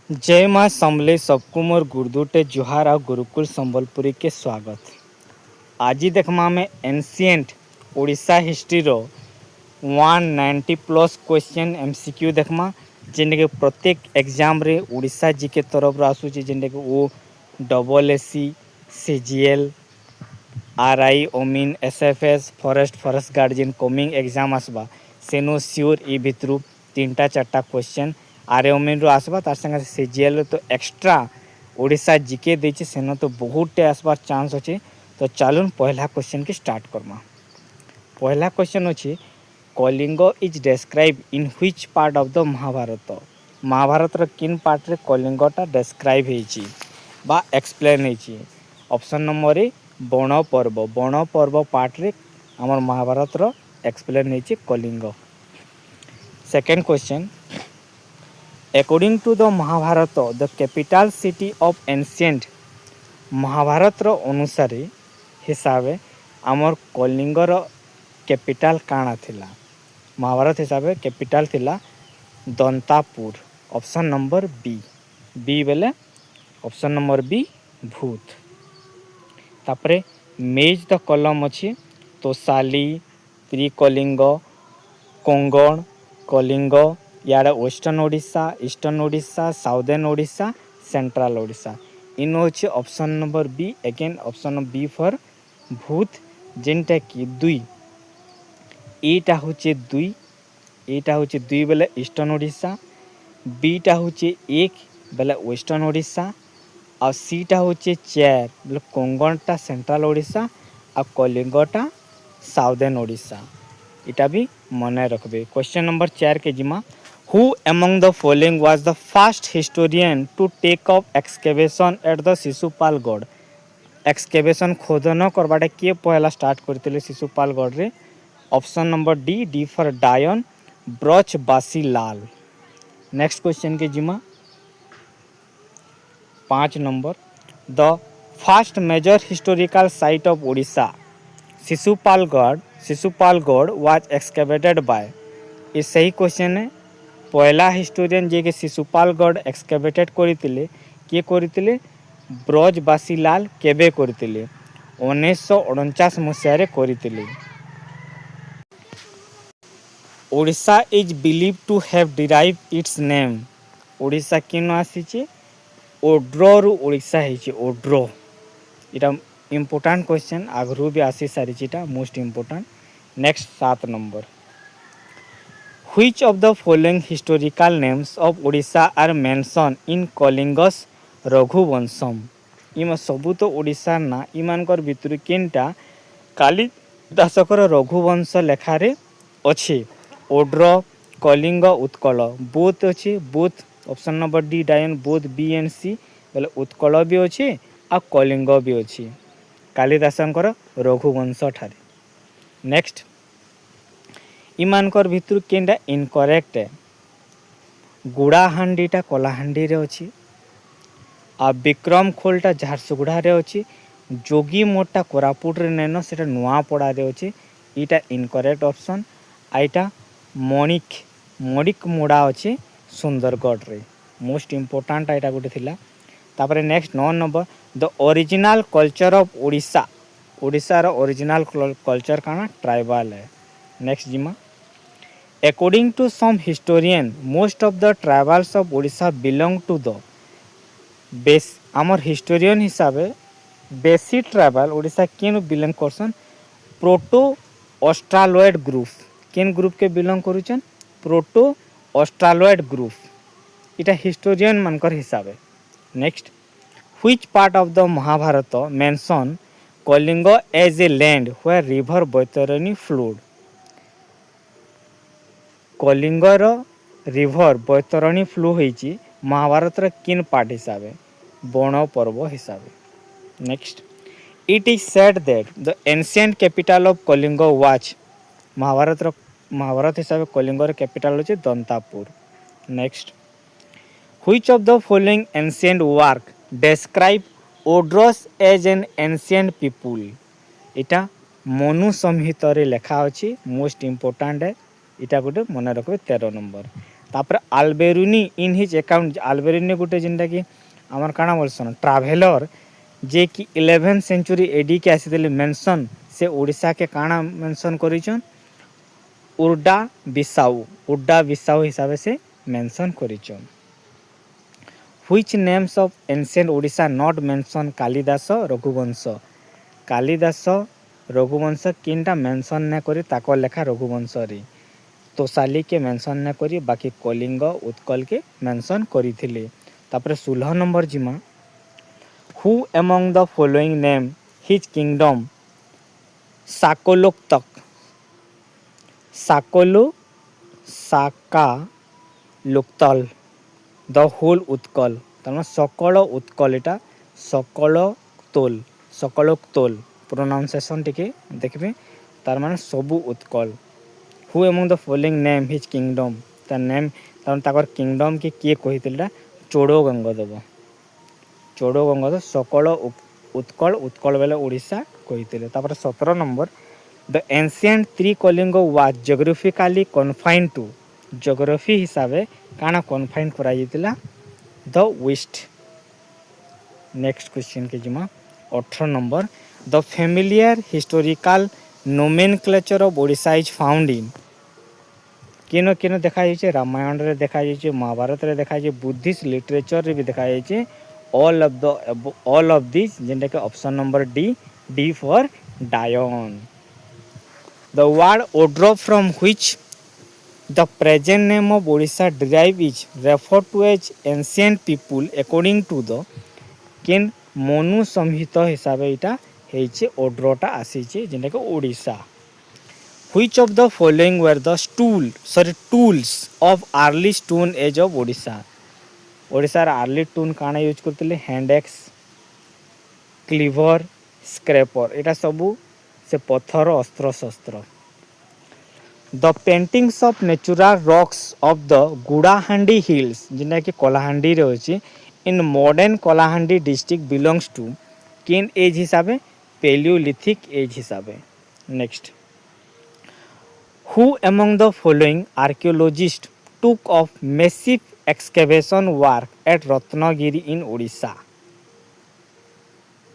जय माँ समले सबको मोर गुरुदुटे जुहार और गुरुकुल संबलपुरी के स्वागत। आज देखमा में एनसीएंट ओडिशा हिस्ट्री रो 190 प्लस क्वेश्चन एमसीक्यू देखमा जेने के प्रत्येक एग्जाम रे ओडिशा जी के तरफ आसूची जेने के O double SC CGL RI ओमिन एसएफएस फॉरेस्ट गार्ड जेन कमिंग एग्जाम आसबा सेनो सियोर ई भितरु तीनटा चारटा क्वेश्चन आर ओमिन रो आसबा तार संगे सीजीएल तो एक्स्ट्रा ओडिशा जीके देछि सेनो तो बहुतटे आसबार चांस अछि। तो चलून पहला क्वेश्चन के स्टार्ट करमा। पहला क्वेश्चन अछि Kalinga is describe in which part of the Mahabharata. Mahabharata रो किन पार्ट रे कलिंगटा डिस्क्राइब हेछि बा एक्सप्लेन हेछि। Option number A Vana Parva part रे हमर महाभारत रो एक्सप्लेन हेछि Kalinga. Second question according to the Mahabharata the capital city of ancient Mahabharata रो अनुसार हिसाब आमर कलिंग रो कैपिटल काना थिला। महाभारत हिसाब कैपिटल थिला दंतापुर। ऑप्शन नंबर बी बेले ऑप्शन नंबर बी भूत। तापरे मेज द कलम अच्छी तोसाली त्रिकलिंग कोंगण कलिंग यार western Odisha eastern Odisha southern Odisha central Odisha इन होचे option number B. Again option B for भूत जेनटा कि दुई एटा होचे दुई बेले ईस्टर्न ओडिशा बीटा होचे एक बेले वेस्टर्न ओडिशा और सीटा होचे चार बोले कोंगणटा सेंट्रल ओडिशा और कलिंगटा साउदर्न ओडिशा इटा भी मन रखबे। क्वेश्चन नंबर 4 के जिमा who among the following was the first historian to take up excavation at the Sisupalgarh. Excavation खोदन करवाटा किए पहला स्टार्ट करते शिशुपालगढ़ रे। ऑप्शन नंबर डी फॉर डायन ब्रच बासी लाल। नेक्स्ट क्वेश्चन के जिमा 5 number the first major historical site of Odisha Sishupalgarh was excavated by. ये सही क्वेश्चन है। पहला हिस्टोरियन जे के शिशुपालगढ़ एक्सकेवेटेड करथिले किए करथिले ब्रजबासी लाल केबे करथिले 1949 मसीह रे करथिले। Odisha is believe to have derive its name. Odisha किन आसीचे ओड्रो रु ओडिशा हेचे ओड्रो। इटा इम्पोर्टेंट क्वेश्चन आगरू भी आसी सारीचिटा most important. Next 7 number which of the following historical names of Odisha are mention in कलिंगस रघुवंशम। इमा सबू तो ओडिशा ना इमानकर भितर केनटा कालिदासकर रघुवंश लेखारे अच्छे ओड्र कलिंग उत्कल बोथ अच्छे बोथ। ऑप्शन नंबर डी डायन बोथ बी एंड सी बोले उत्कल भी अच्छे आ कलिंग भी अच्छे कालिदासंकर रघुवंश ठारे। नेक्स्ट इमानकर भितर केनटा इनकरेक्ट है गुड़ाहांडीटा कलाहांडी रे अच्छी आ विक्रम खोलटा झारसुगुड़ा रे अच्छी जोगी मोटा कोरापुट रे नैन सेटा नुआपड़ा रे अच्छी इटा इनकरेक्ट ऑप्शन। आईटा मणिक मोड़ा अच्छे सुंदरगढ़ रे मोस्ट इम्पोर्टेंट आईटा गोटे थिला। तापरे next 9 number the original culture of Odisha. Odisha रो ओरिजिनल कल्चर काना ट्राइबल है। नेक्स्ट जिमा according to some historian most of the tribals of Odisha belong to the base. आमर हिस्टोरियन हिसाब बेसी ट्राइबल ओडिशा केन बिलोंग करसन प्रोटो ऑस्ट्रालॉइड ग्रुप। केन ग्रुप के बिलोंग करूचन प्रोटो ऑस्ट्रालॉइड ग्रुप इटा हिस्टोरियन मनकर हिसाब है। Next which part of the Mahabharata mention Kalinga as a land where river Baitarani flowed. कलिंगर रिवर बैतरणी फ्लो होइची महाभारत रा किन पार्ट हिसाब है बण पर्व हिसाब है। Next it is said that the ancient capital of Kalinga was. Mahabharata हिसाब कलिंगर कैपिटल होचे Dantapura. Next which of the following ancient work describe Odras as an ancient people. इटा मनु संहिता रे लिखा अछि मोस्ट इम्पोर्टेंट है इटा गोटे मन रखबे 13 नंबर। तापर आल्बेरुनी इन हिज अकाउंट आल्बेरुनी गोटे जेनटा कि आमर काଣା बोलसन ट्राभेलर जे कि 11th सेंचुरी एडी के आसीले मेंशन से ओडिशा के काଣା मेंशन करिछन उर्डा बिसाऊ हिसाब से मेंशन करिछन। Which names of ancient Odisha not mention Kalidasa Raghuvansha किनटा मेंशन न करी ताको लेखा रघुवंश रे तोसाली के मेंशन न करी बाकी कलिंग उत्कल के मेंशन करिथिले। तापर 16 नंबर जिमा who among the following name his kingdom साकालोक्तल द होल उत्कल तार सकल उत्कल एटा सकलोक्तोल प्रोनाउंसिएशन टिके देखबे तार माने सबु Utkal. Who among the following name his kingdom तार नेम ताकर किंगडम के किए कहितला चोड़गंगदेव सकल उत्कल बेले ओडिशा कहितले। तापर 17 number the ancient Trikalinga was geographically confined to geography हिसाब काना कन्फाइंड करा जितला द वेस्ट। नेक्स्ट क्वेश्चन के जिमा 18 number the familiar historical nomenclature of Odisha is found in किनो किनो देखा जाइए रामायण रे देखा जाइए महाभारत रे देखा जाइए बुद्धिस्ट लिटरेचर रे भी देखा जाइए ऑल ऑफ दिस जेंटा के ऑप्शन नंबर डी फॉर डायन। द वर्ड ओड्रोफ from which the present name of Odisha derive is refer to as ancient people according to the किन मनु संहिता हिसाब एटा हेचे ओड्रोटा आसीचे जेंटा के Odisha. Which of the following were the tools of early stone age of Odisha? ओडिशार early टून काना use करते hand axe cleaver scraper एटा सबू से पत्थर अस्त्र शस्त्र। The paintings of natural rocks of the Gudahandi hills जिनका कि कलाहांडी रे अछि in modern Kalahandi district belongs to किन एज हिसाबे पेलियोलिथिक एज हिसाबे। Next Who among the following archaeologists took of massive excavation work at Ratnagiri in Odisha?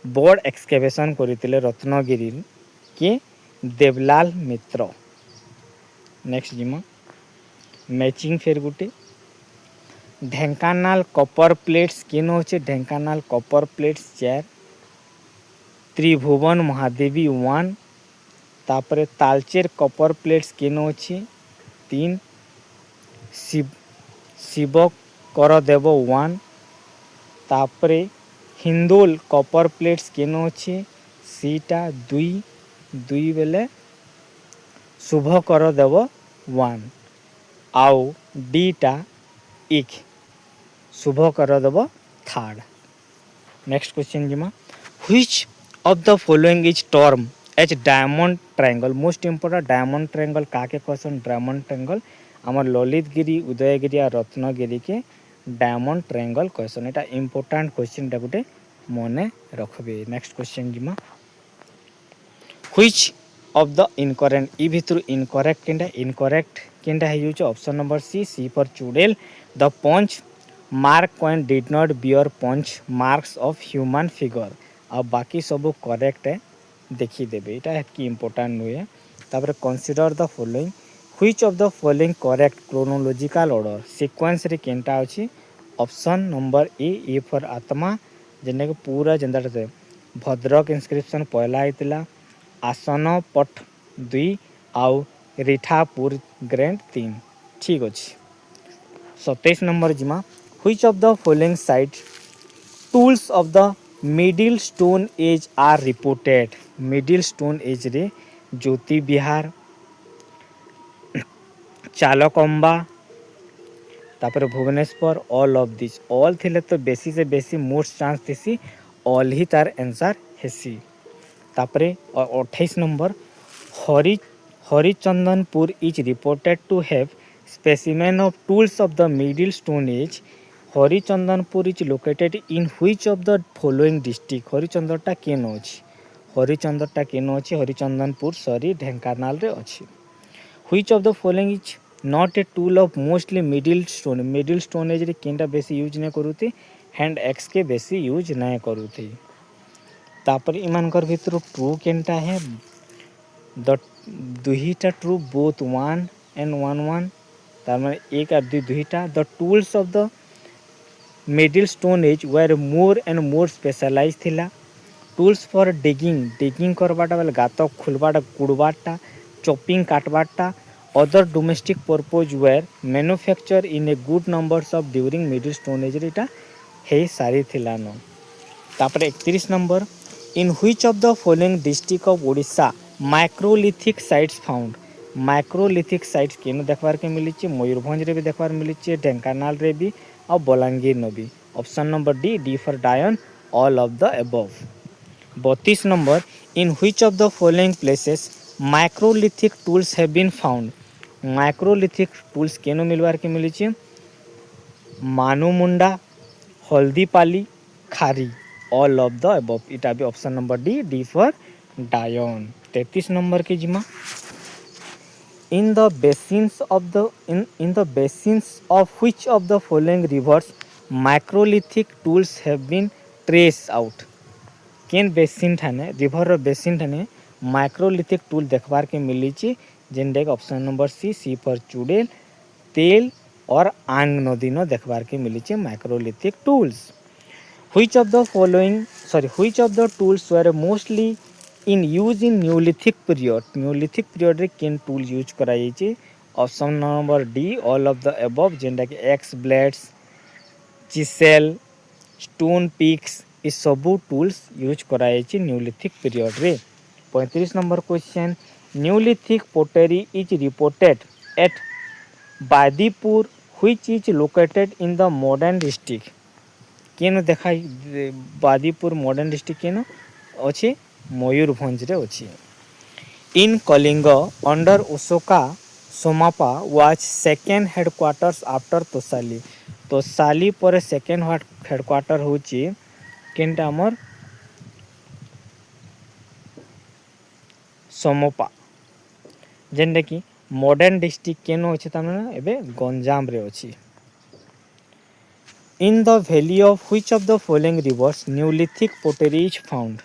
Board excavation करथिले रत्नगिरी के देवलाल मित्र। Next जिमा मैचिंग फेर गुटे ढेंकानाल कपर प्लेट्स केनो होचे ढेंकानाल कपर प्लेट्स 4 त्रिभुवन महादेवी 1 तापरे तालचेर कपर प्लेट्स केनो अछि 3 शिव करदेव 1 तापरे हिंदोल कपर प्लेट्स केनो अछि सीटा 2 बेले शुभ करदेव 1 आउ डीटा 1 शुभ करदेव 3rd। नेक्स्ट क्वेश्चन जिमा which of the following is term एच diamond triangle most important diamond triangle काके क्वेश्चन डायमंड ट्रायंगल आमर ललितगिरी उदयगिरी और रत्नगिरी के डायमंड ट्रायंगल क्वेश्चन एटा इंपोर्टेंट क्वेश्चन टा गुटे मने रखबे। नेक्स्ट क्वेश्चन जिमा व्हिच ऑफ द इनकरेक्ट ई भितर इनकरेक्ट केनटा है यूज ऑप्शन नंबर सी फॉर चुड़ेल the punch mark coin did not beer punch marks of human figure और बाकी सब करेक्ट है देखी देबे एटा हेतकी इंपोर्टेंट नुए। तापर consider the following which of the following correct chronological order sequence रे केनटा अछि ऑप्शन नंबर ए फॉर आत्मा जेने के पूरा जेंदा भद्रक इंस्क्रिप्शन पहला आइतिला आसन पट 2 आउ रिठापुर ग्रैंड 3 ठीक अछि। 27 नंबर जिमा which of the following site tools of the middle stone age are reported middle stone age रे ज्योति विहार चालकंबा तापर Bhubaneswar all of this all थिले तो बेसी से बेसी मोस्ट चांस थीसी ऑल ही तार आंसर हेसी। तापरे 28 number Harichandanpur is reported to have specimen of tools of the middle stone age Harichandanpur is located in which of the following district हरिचंदनटा केनो अछि हरिचंदनपुर सरी ढेंकानाल रे अछि। Which of the following is not a tool of mostly middle stone age रे केनटा बेसी use नहीं करूथी hand axe के बेसी यूज नहीं करूथी तापर इमानकर भितर ट्रू केनटा है द दुहीटा ट्रू बोथ 1 and 1 1 तार माने एक और दुहीटा the tools of the middle stone age were more and more specialise थिला टूल्स फॉर डिगिंग करवाटा बेले गात खुलवाटा कुड़वाटा चॉपिंग काटवाटा other domestic purpose were manufacture in a good numbers of during middle stone age इटा हे सारी थिलान तापर 31 number in which of the following district of Odisha microlithic sites found microlithic sites केन देखबार के मिली मयूरभंज रे भी देखबार मिली ढेंकानाल रे भी और बलांगीर न भी ऑप्शन नंबर डी फॉर डायन all of the above 32 number in which of the following places microlithic tools have been found microlithic tools केन मिलवार के मिली मानुमुंडा हल्दीपाली खारी ऑल ऑफ द अबव इटा भी ऑप्शन नंबर डी फॉर डायन 33 नंबर के जिमा in the basins of which of the following rivers microlithic tools have been traced out केन बेसिन ठाने रिवर बेसिन ठाने माइक्रोलिथिक टूल देखबार के मिली जेनडे ऑप्शन नंबर सी फॉर चुड़ेल तेल और आंग नदी न देखबार के मिली microlithic tools which of the tools were mostly in use in neolithic period रे केन टूल यूज कराई चे option number D all of the above जेंडा कि axe blades chisel stone picks ये सबू टूल्स यूज कराई चे न्यूलिथिक पीरियड रे 35 number question neolithic pottery is reported at Badipur which is located in the modern district केन देखा बादीपुर मॉडर्न डिस्ट्रिक्ट केन अच्छे मयूरभंज रे अच्छी in Kalinga under Ashoka Samapa was second headquarters after Tosali पर सेकेंड हेडक्वार्टर होची केनटा हमर सोमपा जेनटा कि मॉडर्न डिस्ट्रिक्ट केन अच्छे तमाने एबे गंजाम रे अच्छी in the valley of which of the following rivers neolithic pottery is found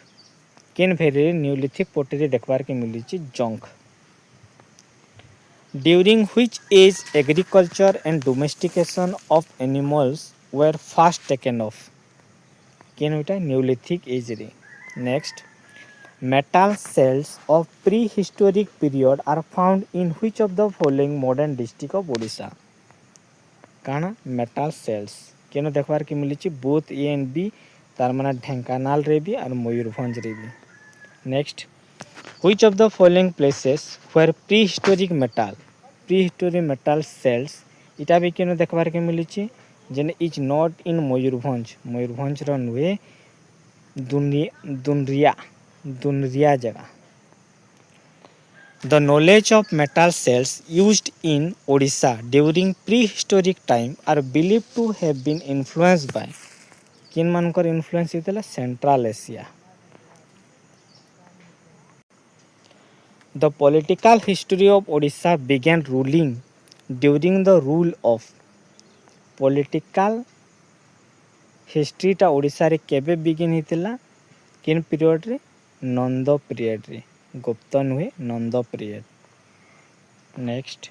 केन वैली न्यूलिथिक पोटरी देखबार के मिली जंक during which age agriculture and domestication of animals were first taken of केन होता न्यूलिथिक एज रे next metal celts of pre historic period are found in which of the following modern district of Odisha काना metal celts केन देखबार के मिली both A and B तार माने ढेंकानाल रे भी और मयूरभंज रे भी next which of the following places where prehistoric metal celts इटा भी केन देखबार के मिली जेने इज नॉट इन मयूरभंज रो नुए दुनरिया जगह The knowledge of metal cells used in Odisha during prehistoric time are believed to have been influenced by किन मानकर इन्फ्लुएंस होता central Asia The political history of Odisha began ruling during the rule of political history टा ओडिशा रे केबे begin हितिला किन period रे नंद period रे गुप्त नुहे Nanda period next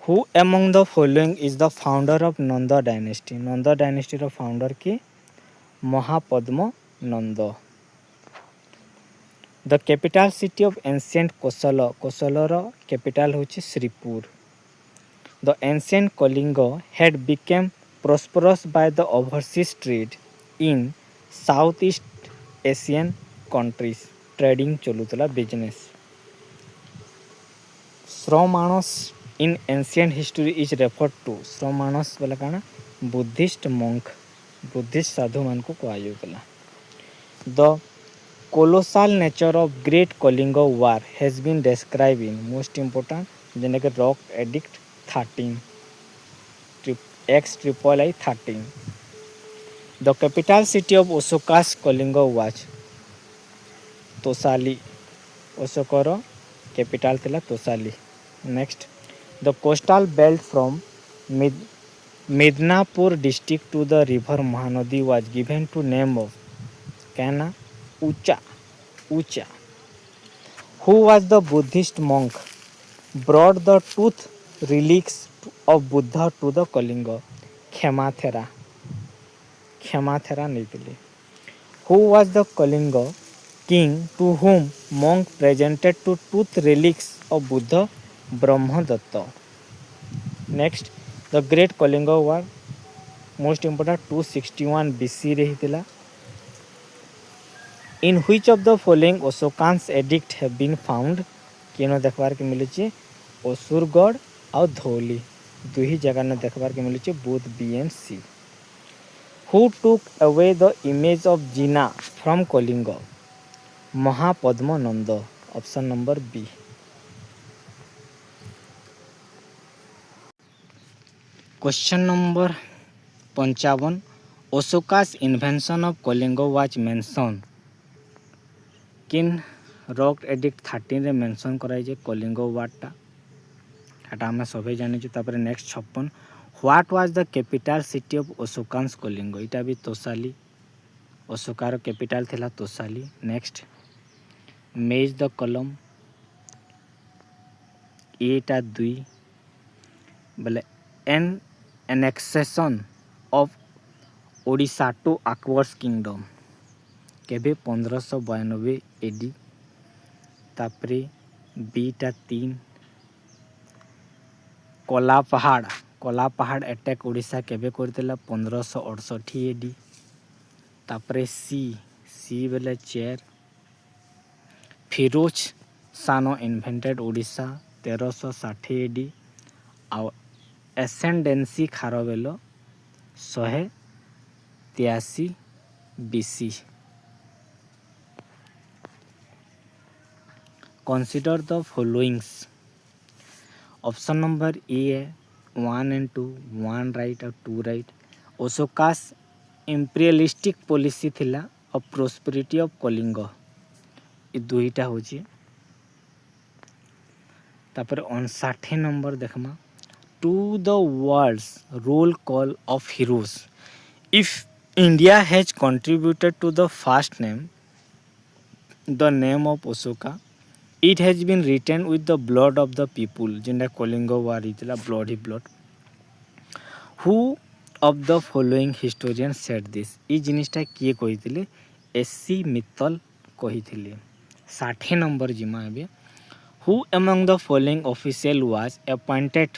who among the following is the founder of Nanda dynasty रो फाउंडर के Mahapadma Nanda the capital city of ancient Kosala रो कैपिटल होची Shripur the ancient Kalinga had become prosperous by the overseas trade in Southeast Asian countries trading चलुतला business Shramanas in ancient history is referred to Shramanas बोला काना Buddhist साधु मान को कहला the colossal nature of great Kalinga war has been describe in most important जेने के rock edict 13 XIII 13 the capital city of Ashoka's Kalinga was Tosali अशोकर कैपिटल थिला Tosali next the coastal belt from Midnapur district to the river Mahanadi was given to name of कहना ऊंचा ऊंचा. Who was the Buddhist monk brought the tooth relics of Buddha to the Kalinga? Khemathera. Khemathera ନେଇଥିଲେ. Who was the Kalinga king to whom monk presented two tooth relics of Buddha? Brahmadatta. Next, the Great Kalinga War, most important, 261 BC ରେ ହେଇଥିଲା. In which of the following Ashokan's edict have been found? केनो देखबार के मिलुचे असुरगढ़ और धौली दुही जगह ने देखबार के मिलुचे both B and C. Who took away the image of Jina from Kalinga? Mahapadmananda. Option number B. Question number 55. Ashoka's invention of Kalinga was mentioned. किन रॉक एडिक्ट 13 रे मेंशन कराई जे कलिंग वारटा एटा हम सभे जानि छु. तापर next 56. What was the capital city of Ashoka's Kalinga? इटा भी तोसाली. अशोकार कैपिटल थिला तोसाली. नेक्स्ट मेज द कलम एटा 2 बोले an annexation of Odisha to Akbar's kingdom केबे 1592 एडी. तापरे बीटा 3 कोला पहाड़ अटैक ओडिशा केबे करथिला 1568 एडी. तापरे सी बेले चेयर फिरोज सानो इन्वेंटेड ओडिशा 1360 एडी. आ ascendancy Kharavela 183 BC. Consider the followings. Option number A है 1 and 2, 1 right और 2 right. Ashoka's imperialistic policy थिला of prosperity of Kalinga. ये दुईटा होची. तापर 59 number देखमा to the world's roll call of heroes. If India has contributed to the first name, the name of Ashoka, it has been written with the blood of the people. जेंडा Kalinga war हितला blood ही blood. Who of the following historians said this? ई जिनिसटा किए कहिथिले? S C Mittal कहिथिले. 60 number जिमा एबे. Who among the following official was appointed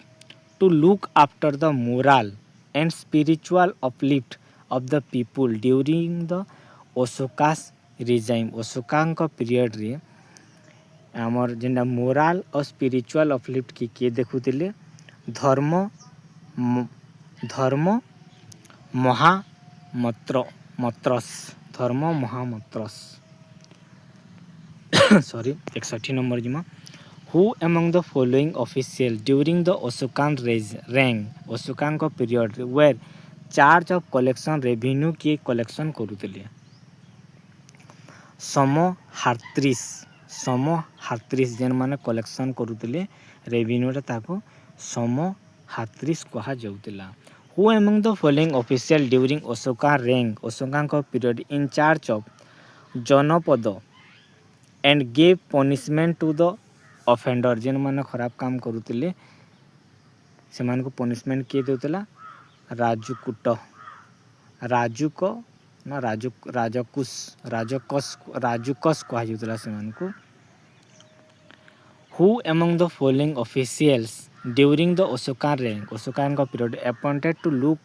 to look after the moral and spiritual uplift of the people during the Ashoka's regime? अशोकांक period रे आमर जेंडा मोराल और स्पिरिचुअल अपलिफ्ट किए देखुतिले धर्म महामत्रस सॉरी 61 नंबर जिमा. Who among the following official during the Ashokan rank अशोकांक period were charge of collection revenue किए कलेक्शन करुतिले? समहात्रिस जेन माने कलेक्शन करुतिले रेवेन्यूटा ताको समहात्रिस कहा जाउतिला. Who among the following official during Ashoka rank अशोकांक period in charge of Janapada and gave punishment to the offender जेन माने खराब काम करुतिले से मान को पनिशमेंट किए देउतिला? राजकुस कहा जाउतिला से मान को. Who among the following officials during the Ashokan rank Ashokan का period appointed to look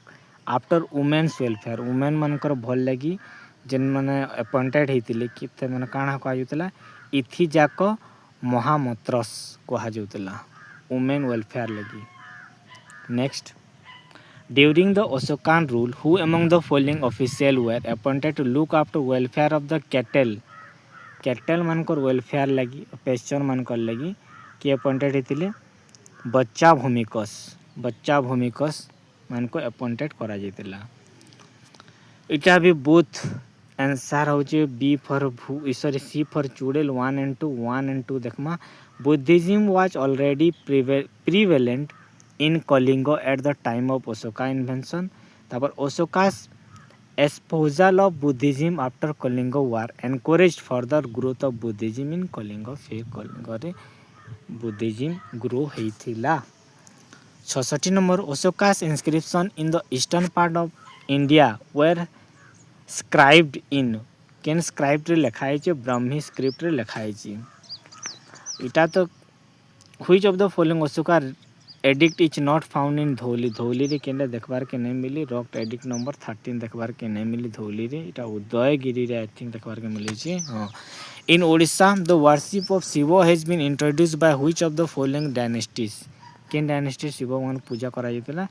after women's welfare? women मानकर भल लगी जेन माने appointed हेतिले कि ते माने काना कहा जाउतिला? इथि जाक महामत्रस कहा जाउतिला women welfare लगी. Next, during the Ashokan rule, who among the following officials were appointed to look after welfare of the cattle मानकर वेलफेयर लगी पेस्चर मानकर लगी कि अपॉइंटेड हेतिले? बच्चा भूमिकस मान को अपॉइंटेड करा जाइतिला. इटा भी बोथ आंसर होचे बी फॉर सी फॉर चुड़ेल 1 and 2 देखमा Buddhism was already prevalent in Kalinga at the time of Ashoka invention. তারপর Ashoka's espousal of Buddhism after Kalinga war encouraged further growth of Buddhism in Kalinga. फिर कलिंगरे Buddhism grow होइथिला. 66 number Ashoka's inscription in the eastern part of India were scribed in केन स्क्राइब्ट रे लिखा है Brahmi script रे लिखा है. इटा तो which of the following Ashoka addict is not found in Dhauli. Dhauli रे केनडा देखबार के नहीं मिली. रॉक एडिक्ट नंबर 13 देखबार के नहीं मिली धौली रे. इटा उदयगिरी रे आई थिंक देखबार के मिली छी. हां in Odisha the worship of Shiva has been introduced by which of the following dynasties. केन डायनेस्टी शिव भगवान पूजा करा जैतला.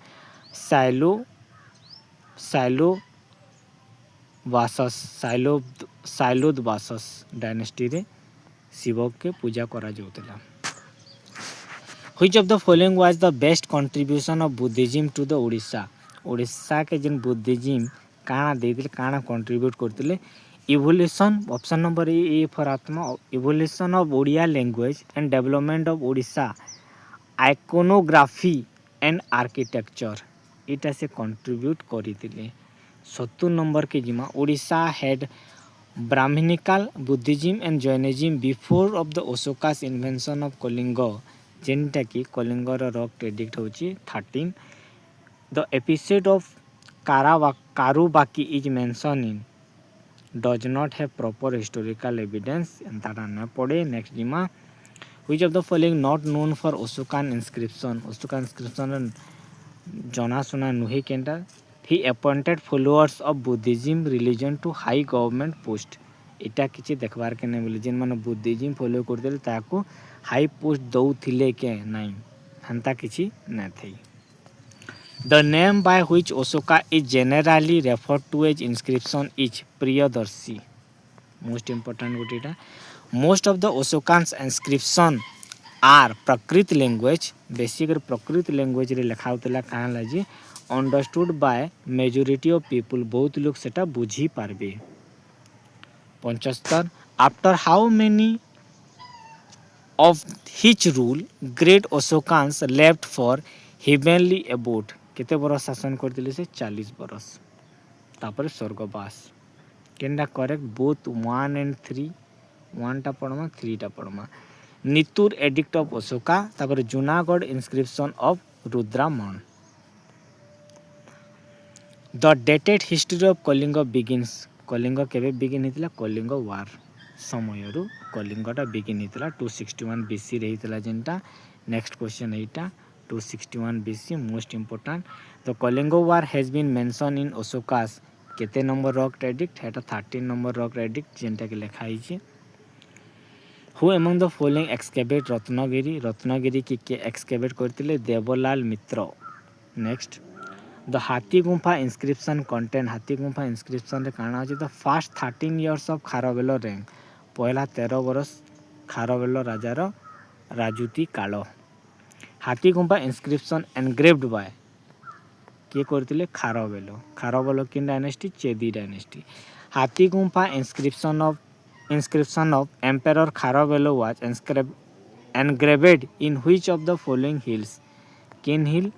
साइलो वासस साइलोद वासस डायनेस्टी रे शिव के पूजा करा जाउतला. Which of the following was the best contribution of Buddhism to the Odisha? Odisha के जिन बुद्धिज्म काना देथिले काना कंट्रीब्यूट करथिले. Evolution option number A for आत्मा. Evolution of Odia language and development of Odisha iconography and architecture इटा से कंट्रीब्यूट करिथिले. 70 नंबर के जिमा Odisha had Brahmanical Buddhism and Jainism before of the Ashoka's invention of Kalinga जेनटा कि कलिंगर रॉक एडिक्ट होची 13. The episode of Karuvaki is mention in does not have proper historical evidence एंताटा न पड़े. नेक्स्ट जिमा which of the following not known for Ashokan inscription. Ashoka inscription जना सुना नुहे केनटा. He appointed followers of Buddhism religion to high government post. इटा किछि देखबार के नहीं मिले. जिन माने बुद्धिज्म फॉलो करते ताको हाई पोस्ट दौथिले के नहीं हंता किछि न थई. The name by which Ashoka is generally referred to as inscription is Priyadarshi. Most important गोटेटा. Most of the Ashokan's inscription are Prakrit language. Basic Prakrit language रे लिखा होतला काहा लाजी understood by majority of people. बहुत लोग सेटा बुझी पारबे. 75 after how many of his rule great Ashokans left for heavenly abode. केते बरस शासन करथिले से 40 बरस. तापर स्वर्गवास. Canada correct both 1 and 3. 1 टा पढमा 3 टा पढमा. नितुर एडिक्ट ऑफ Ashoka. तापर Junagadh inscription of Rudraman. The dated history of Kalinga begins. Kalinga केबे बिगिन हितला. कलिंग वार समयरू कलिंगटा बिगिन होता 261 BC रे होता जेनटा. नेक्स्ट क्वेश्चन एटा 261 BC most important. The Kalinga war has been mention in Ashoka's केते नंबर रॉक एडिक्ट हेटा 13 नंबर रॉक एडिक्ट जेनटा के लिखा हिचे. Who among the following excavate Ratnagiri. Ratnagiri के एक्सकेवेट करथिले देवलाल मित्र. नेक्स्ट द हाथी गुंफा इंस्क्रिप्शन कंटेन. हाथी गुंफा इंस्क्रिप्शन रे काना अछि the first 13 years of Kharavela rank. पहला 13 वर्ष खारवेल राजार राजुती काल. हाथी गुंफा इंस्क्रिप्शन एनग्रेव्ड बाय किए करथिले खारवेल. खारवेल किन डायनेस्टी चेदी डायनेस्टी. हाथी गुंफा inscription of emperor Kharavela was engraved in which of the following hills? किन हिल.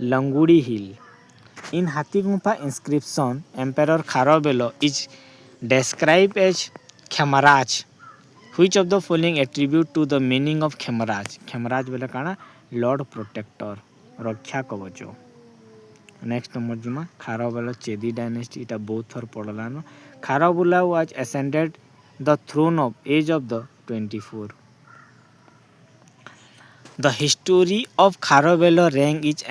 लंगुड़ी हिल. In हाथी गुंफा inscription emperor Kharavela is described as Khemaraj. Which of the following attribute to the meaning of Khemaraj? Khemaraj बोले काना Lord protector रक्षा कवच. Next number जिमा खारवेल चेदी dynasty. इटा बहुत थर पड़लानो. Kharavela was ascended the throne of age of the 24. The history of Kharavela rank is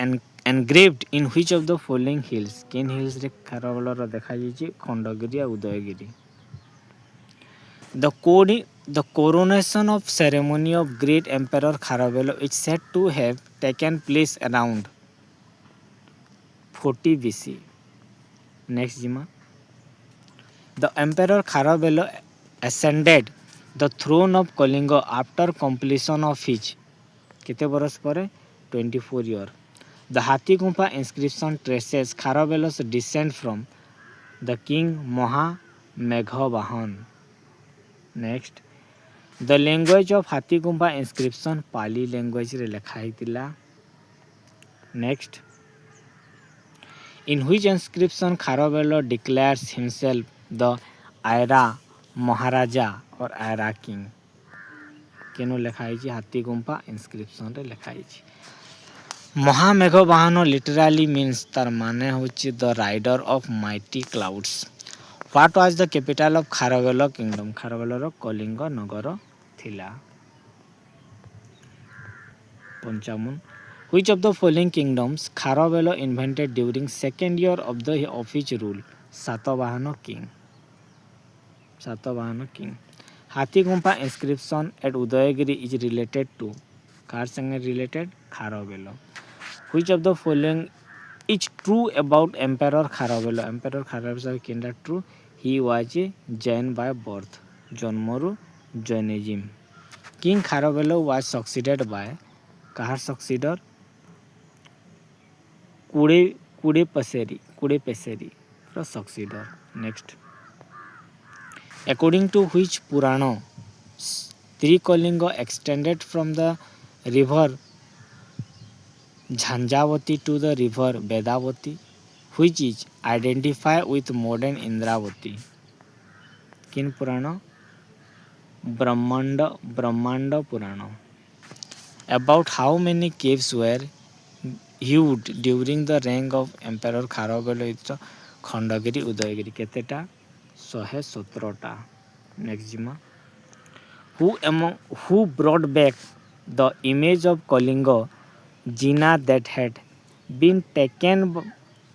engraved in which of the following hills? किन hills रे खारवेल रो देखा जाइछि खंडगिरी आ Udayagiri. The coronation of ceremony of great emperor Kharavela is said to have taken place around 40 BC. Next जिमा the emperor Kharavela ascended the throne of Kalinga after completion of his किते बरस परे 24 year. The Hathi Gumpha inscription traces Kharavela's descent from the king Maha Meghavāhan. Next, the language of Hathigumpha inscription Pali language रे लिखा होता। Next, in which inscription Kharavela declares himself the Aira Maharaja और Aira king. केनो लिखाई हाथीगुम्फा इनस्क्रिप्शन रे लिखाई। महामेघ वाहन लिटराली मीन्स तार माने होची the rider of mighty clouds. What was the capital of Kharavela kingdom. खारवेलर कलिंग नगर थिला। 55, which of the following kingdoms Kharavela invented during second year of the of his rule. Satavahana king. Satavahana king. Hathigumpha inscription at Udayagiri is related to. कार संगे related Kharavela. Which of the following is true about emperor Kharavela. Emperor Kharavela किंडा true. He was a Jain by birth. जन्मरु Jainism. King Kharavela was succeeded by. कहार succeeder. कुड़े पेसेरी succeeder. Next, according to which Purana Trikalinga extended from the river Jhanjavati to the river Vedavati, which is identified with modern Indravati. किन पुराण। ब्रह्मांड पुराण। About how many caves were hewed during the reign of Emperor Kharavela Khandagiri Udayagiri केतेटा 117टा। Next जिमा, who brought back the image of Kalinga Jina that had been taken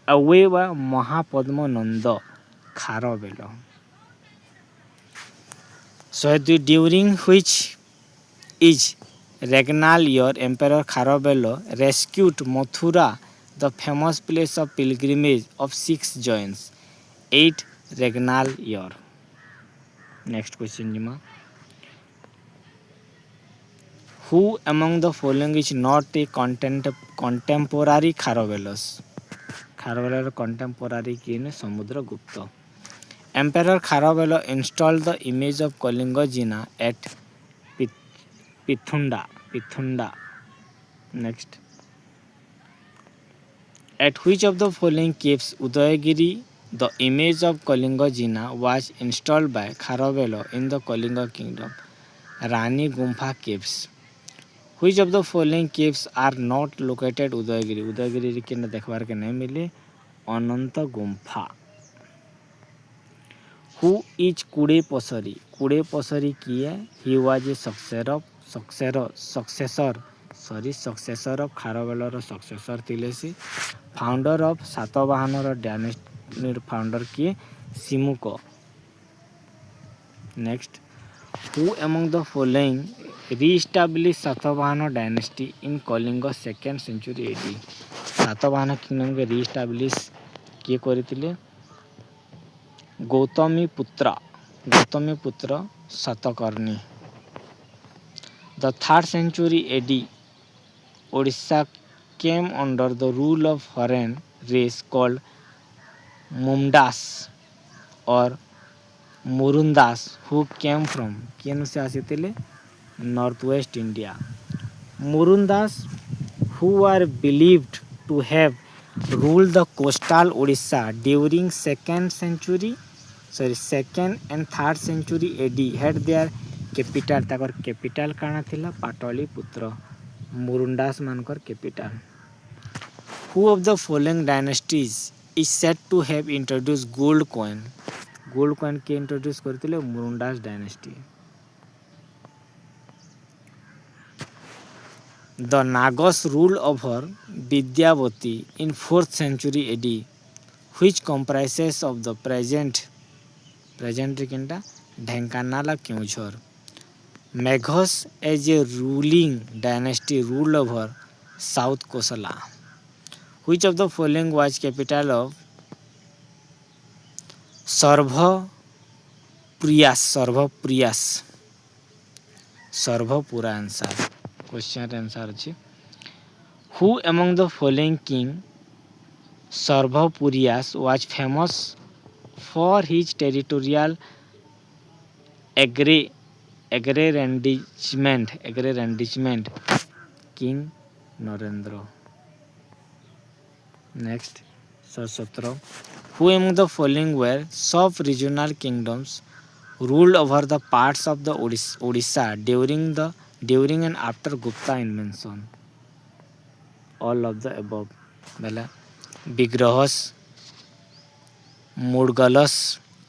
away by Mahapadmananda Kharavela। So during which is regnal year Emperor Kharavela rescued Mathura, the famous place of pilgrimage of 6 Jains। 8 regnal year। Next question Jima, who among the following is not a contemporary Kharavelos। Kharavelar contemporary kin Samudragupta। Emperor Kharavela installed the image of Kalinga Jina at Pithunda। Next, at which of the following caves Udayagiri the image of Kalinga Jina was installed by Kharavela in the Kalinga kingdom? Rani Gumpha caves। Which of the following caves are not located Udayagiri. Udayagiri के देखबार के नहीं मिले। अनंत Gumpha. Who is कुड़े पसरी। कुड़े पसरी किए। He was a successor of खारवेलर सक्सेसर थिले सी। फाउंडर ऑफ सातवाहनर डायनेस्टी फाउंडर किए Simuka. Next, who among the following re-established Satavahana dynasty in Kalinga 2nd century AD। Satavahana kingdom के री-एस्टाब्लिश किए करथिले। गौतमी पुत्र Satakarni. The 3rd century AD Odisha came under the rule of foreign race called Mumdas or Murundas, who came from केनु से आसीथिले north west India. Murundas, who were believed to have ruled the coastal Odisha during 2nd and 3rd century AD, had their capital Takar capital काना थिला पाटलिपुत्र। मुरुंडास मानकर capital। Who of the following dynasties is said to have introduced gold coin। Gold coin के introduce करथिले Murundas dynasty. The Nagas rule over Vidyavati in 4th century AD, which comprises of the present किंटा Dhenkanal Keonjhar. Meghas as a ruling dynasty rule over south Kosala. which of the following was capital of Sarvapura answer. Question answer अछि, who among the following king Sarvapurias was famous for his territorial aggrandisement king Narendra. Next 17 who among the following were sub regional kingdoms ruled over the parts of the Odisha during and after Gupta invention. All of the above बेले विग्रहस मुडगलस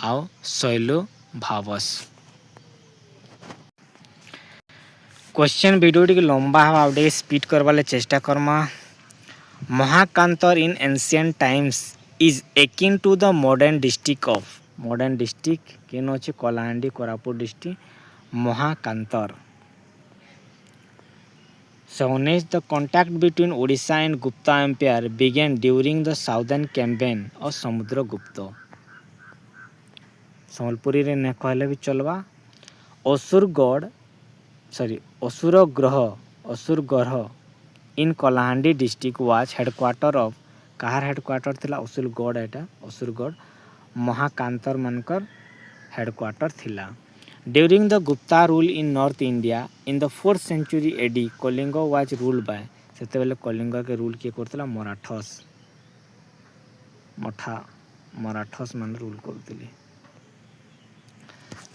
आउ Shailodbhavas. Question video टी लंबा हवा आउटे speed करवाले चेष्टा करमा। Mahakantara in ancient times is akin to the modern district केन अच्छे Kalahandi Koraput district Mahakantara. 19 the contact between Odisha and Gupta empire began during the southern campaign of Samudragupta. Sambalpuri रे ने कहले भी चलवा। Asurgarh in Kalahandi district was headquarter of कहार हेडक्वार्टर थिला असुरगढ़ एटा असुरगढ़ महाकांतर मनकर हेडक्वार्टर थिला। During the Gupta rule in north India in the 4th century AD Kalinga was ruled by सेते बेले कलिंग के रूल किए करथिला मराठस मान रूल करथिले।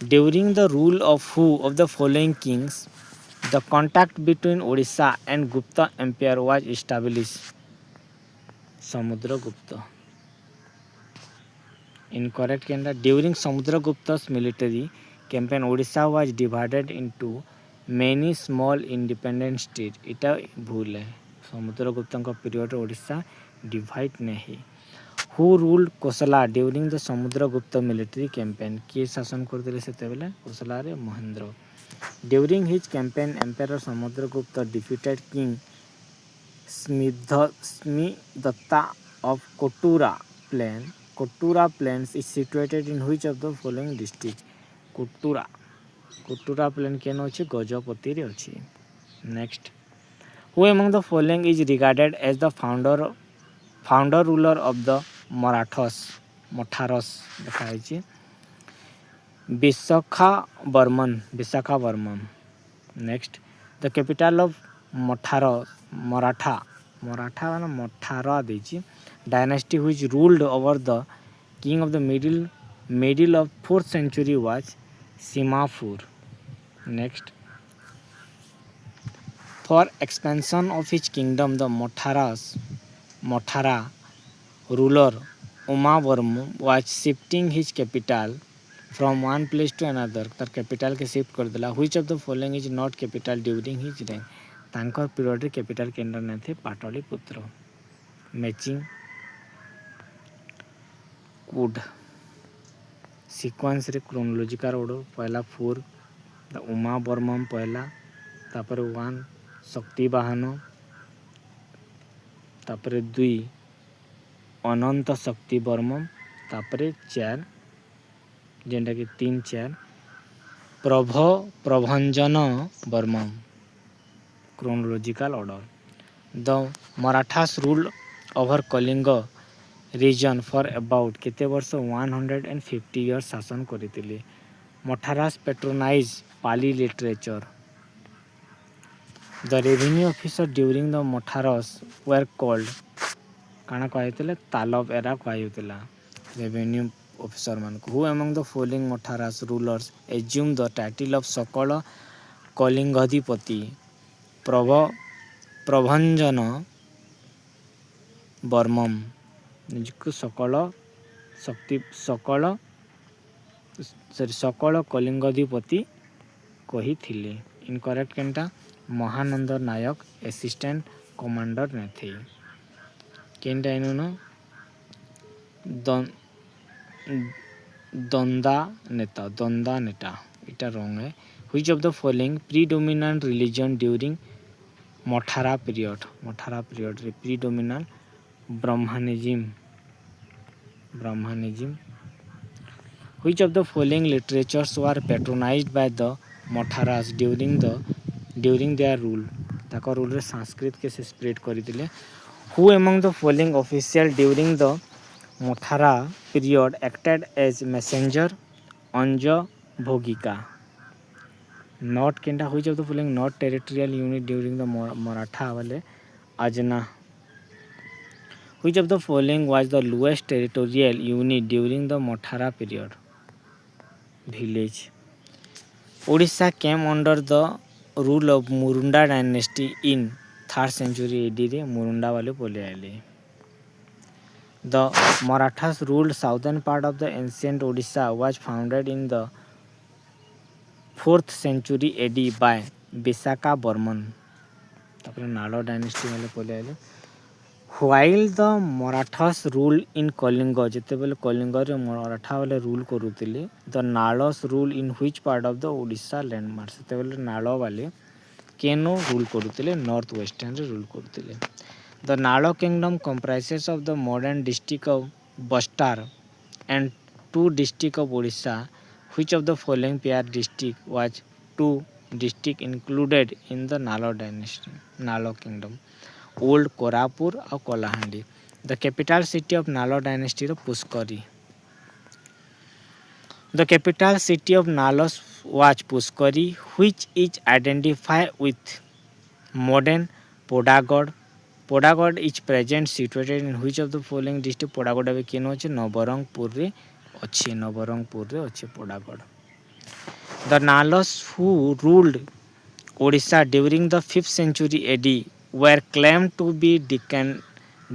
During the rule of the following Kings the contact between Odisha and Gupta Empire was established. Samudragupta. Incorrect कहना। During Samudragupta's military campaign, Odisha was divided into many small independent states. इटा भूल है। समुद्रगुप्त का period Odisha divide नहीं। Who ruled Kosala during the Samudragupta military campaign? किए शासन करते से तेबले कोसला रे Mahendra. During his campaign, Emperor Samudragupta defeated King Smithdatta of Kotura Plain. Kotura Plains is situated in which of the following district? Kotura Plain केन अछि गजपति रे अछि। Next, who among the following is regarded as the founder ruler of the Marathas? देखा है Vishakhavarman. Next, the capital of Maratha देची dynasty which ruled over the king of the middle of 4th century was Simapur. Next, for expansion of his kingdom the Mathara ruler Umavarma was shifting his capital from one place to another तार capital के shift कर दिला। Which of the following is not capital during his reign? तांकर period रे capital केंद्र ने थे Pataliputra. Matching code sequence रे क्रोनोलॉजिकल ऑर्डर पहला 4 द उमा वर्मम पहला तापर 1 शक्ति वाहन तापर 2 अनंत शक्ति वर्मम तापर 4 जेंटा कि 3-4 Prabhanjan Varman. Chronological order the Marathas rule over Kalinga region for about केते वर्ष 150 इयर्स शासन करथिले। Matharas patronize Pali literature. The revenue officer during the Matharas were called काना कहैतले तालब एरा कहैतला रेवेन्यू ऑफिसर मान को। Who among the following Matharas rulers assume the title of Sakala Kalingadhipati? Prabhanjan Varman निजको सकल कलिंगाधिपति कही थिले। इनकरेक्ट केनटा महानंद नायक असिस्टेंट कमांडर ने थे। केनटा इनो द्वंदा नेता इटा रॉन्ग है। Which of the following predominant religion during Mathara period रे predominant Brahmanism. Which of the following literatures were patronized by the Matharas during their rule? ताका रूल रे संस्कृत के से स्प्रेड करथिले। Who among the following official during the Mathara period acted as messenger अंज भोगिका। Not केंटा हुई जब तो following not territorial unit during the Maratha वाले अजना which of the following was the lowest territorial unit during the Mathara period? Village. Odisha came under the rule of Murunda dynasty in 3rd century AD रे मुरुंडा वाले बोले आले. The Marathas ruled southern part of the ancient Odisha was founded in the 4th century AD by Visakha Burman. तापर नालो dynasty वाले बोले आले. While the Marathas ruled in Kalinga, ଯେତେବେଳେ କଳିଙ୍ଗରେ ମରାଠା ବାଲେ ରୁଲ୍ କରୁଥିଲେ, the Nalos rule in which part of the Odisha landmass? ସେତେବେଳେ ନାଳ ବାଲେ କେନୁ ରୁଲ୍ କରୁଥିଲେ? ନର୍ଥ ୱେଷ୍ଟର୍ଣ୍ଣରେ ରୁଲ୍ କରୁଥିଲେ. The Nalo kingdom comprises of the modern district of Bastar and 2 districts of Odisha. Which of the following pair district was 2 district included in the Nalo dynasty? Nalo kingdom. Old Korapur और Kolahandi. The capital city of Nalo dynasty रो Pushkari. The capital city of Nalos was Puskari, which is identified with modern Podagod. Podagod is present situated in which of the following district? Podagod अभी केनो अच्छे नवरंगपुर रे अच्छे Podagod. The Nalos who ruled Odisha during the 5th century AD were claimed to be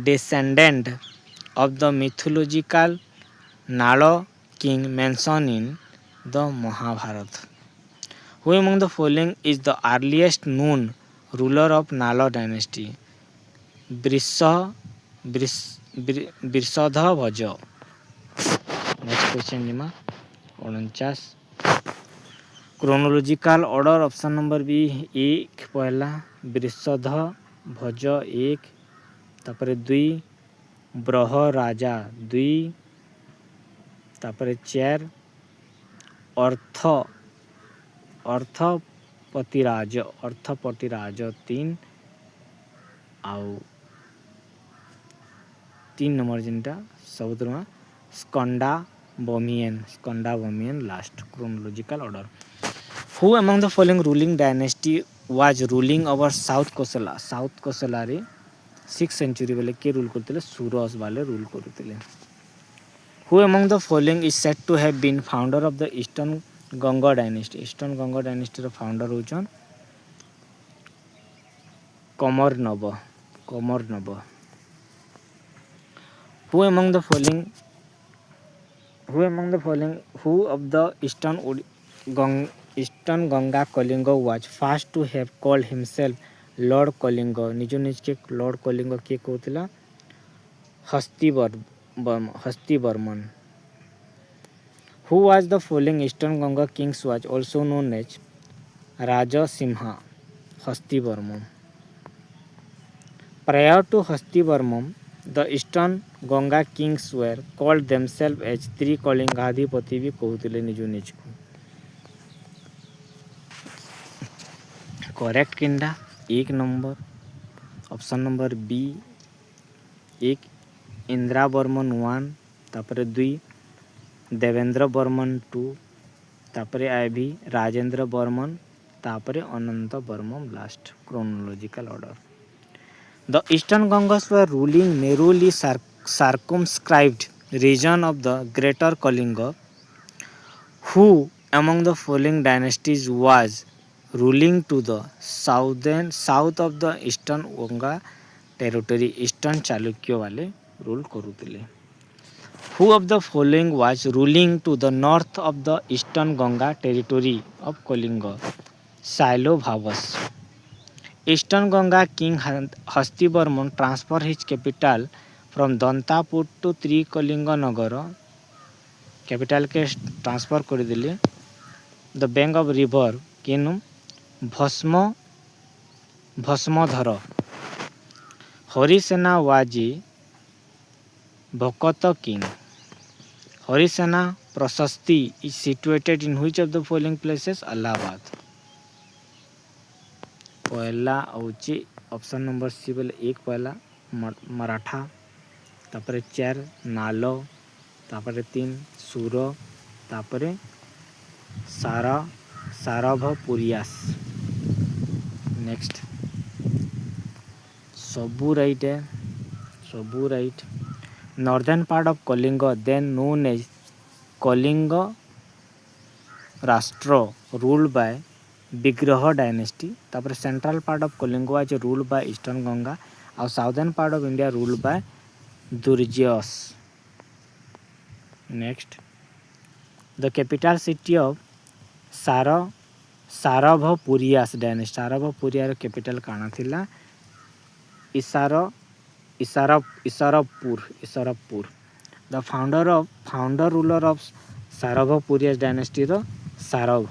descendant of the mythological Nalo king mentioned in the Mahabharata. Who among the following is the earliest known ruler of Nalo dynasty? Brisodhavaja. Next question निमा 49. Chronological order option number B 1 पहला बृषध्वज 1 तापर 2 ब्रह राजा 2 तापर 4 अर्थपतिराज 3 आउ 3 number जिनटा सबुतरमा स्कंडा बोमियन last chronological order. Who among the following ruling dynasty was ruling over South Kosala? South Kosala रे 6th century वाले के रूल करते सूरस वाले रूल करते. Who among the following is said to have been founder of the Eastern Ganga dynasty? Eastern Ganga dynasty row founder होचन कमरनब. Who among the following who of the Eastern Ganga Kalinga was first to have called himself Lord Kalinga? निज के Lord Kalinga के कहूला हस्तिवर्मन. Who was the following Eastern Ganga kings was also known as Rajasimha Hastivarman? Prior to Hastivarman, the Eastern Ganga kings were called themselves as Trikalingadhipati भी कहूले निज को. Correct किंडा 1 number option number B 1 Indira Barman 1 तापर 2 देवेंद्र बर्मन 2 तापर Ivy Rajendra Barman तापर Anant Barman last. Chronological order. The eastern Gangas were ruling narrowly circumscribed region of the greater Kalinga. Who among the following dynasties was ruling to the south of the Eastern Ganga territory? Eastern Chalukya वाले rule करुले. Who of the following was ruling to the north of the Eastern Ganga territory of Kalinga? Sailobhavas. Eastern Ganga king Hastivarman transferred his capital from Dantapur to Trikalinga Nagara. Capital के transfer कर दिले the bank of river केनु भस्मधर. हरिसेना वाजी भकत king. Harisena Prashasti is situated in which of the following places? Allahabad. पहला होची option number सी बोले 1 पहला मराठा तापर 4 नालो तापर 3 सूर तापर सारा सारभपुरियास। नेक्स्ट सबू राइट है, सबू right. Northern part of Kalinga then known as Kalinga Rashtra ruled by Vigraha dynasty. तापर central part of Kalinga was ruled by eastern Ganga और southern part of India ruled by Durjayas. Next the capital city of Sarabhapuriyas dynasty. सारभपुरियार capital काना थिला Isarpur. The founder ruler of Sarabhapuriyas dynasty रो सारभ।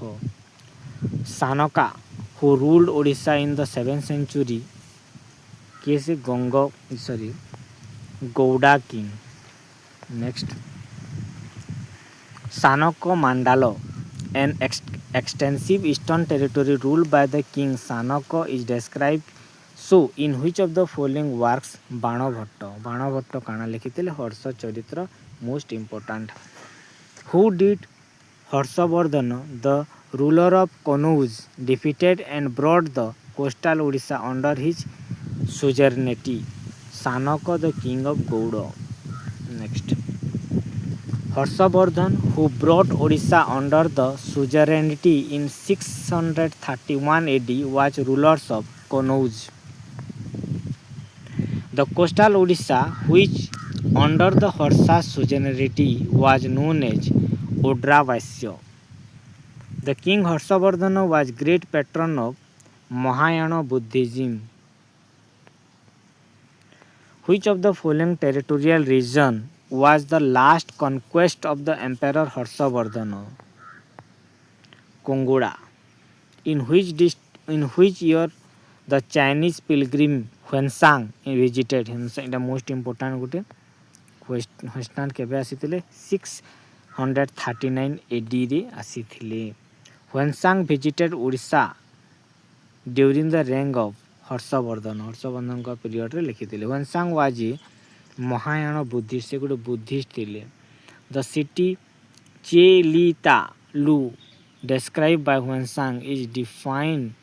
सानका who ruled Odisha in the 7th century किए से Gauda king. Next Sunak Mandal an extensive eastern territory ruled by the king Sanaka is described so in which of the following works Banabhatta काना लिखिथिले हर्ष चरित्र most important. who did Harshvardhan the ruler of Kannauj defeated and brought the coastal Odisha under his suzerainty? Sanaka the king of Gauda। next Harshavardhan who brought Odisha under the suzerainty in 631 AD was rulers of Kannauj। The coastal Odisha which under the Harsha suzerainty was known as Odravasya। The king Harshavardhan was great patron of Mahayana Buddhism। Which of the following territorial region was the last conquest of the Emperor Harshavardhana? Kongoda। In which year the Chinese pilgrim Huansang visited? Huansang most important गोटे question केबे आसीथिले 639 AD रे आसीथिले। Huansang visited Odisha during the reign of Harshvardhan का period रे लिखिथिले। Huansang was a Mahayana Buddhist से गोटे Buddhist थिले। The city Chelitalu described by Huansang is defined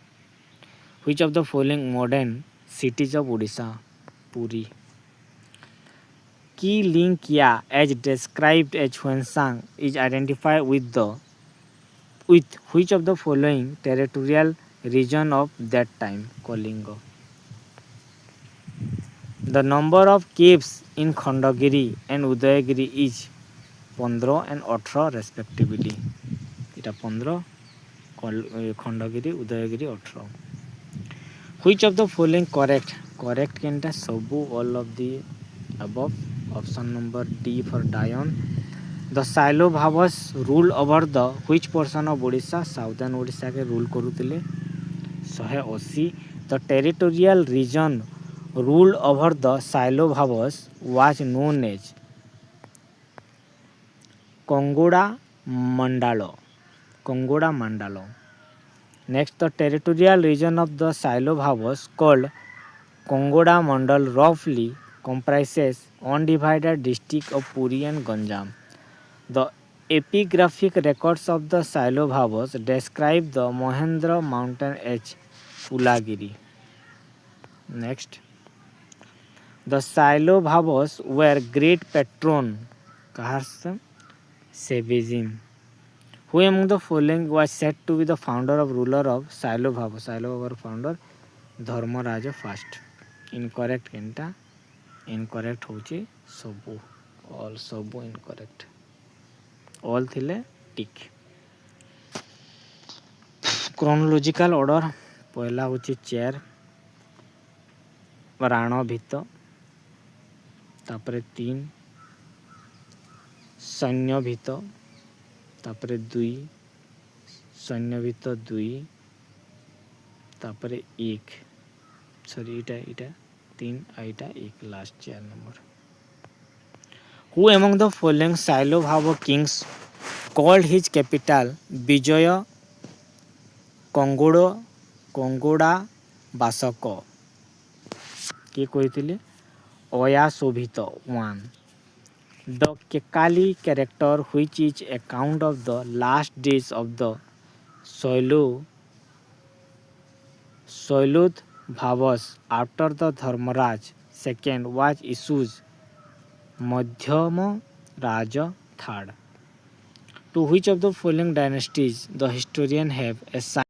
which of the following modern cities of Odisha? Puri। Ki Lingya as described as Huansang is identified with which of the following territorial region of that time? Kalinga। The number of caves in Khandagiri and Udayagiri is 15 and 18 respectively। इटा 15 Khandagiri Udayagiri 18। Which of the following correct केनटा सबू all of the above। Option number D for Dion। The Sailobhavas rule over the which portion of Odisha? Southern Odisha के rule करुतिले 180। The territorial region ruled over the Sailobhavas was known as Kongoda Mandala। Next, the territorial region of the Sailobhavas called Kongoda Mandal roughly comprises undivided district of Puri and Ganjam. The epigraphic records of the Sailobhavas describe the Mahendra mountain as Ulagiri। Next, the Sailobhavas were great patron Sevizim। Who among the following was said to be the founder of ruler of Sailobhava? Sailobhava founder Dharmaraja first। Incorrect केनटा incorrect होची सबू all सबू incorrect all थिले टिक। Chronological order पहला होची chair राण भित्त तापरे 3 सैन्य भित्त तापरे 2 सैन्य भित्त 2 तापरे 1 सॉरी इटा 3 आइटा 1 last 4 number. Who among the following Sailobhava kings called his capital Vijaya Kongoda Vasaka? किए कहिथिले अयाशोभित 1। The Kekali character which is account of the last days of the Soiludhavas after the Dharmaraj. Second was Issues Madhyama Raja. Third. To which of the following dynasties the historian have assigned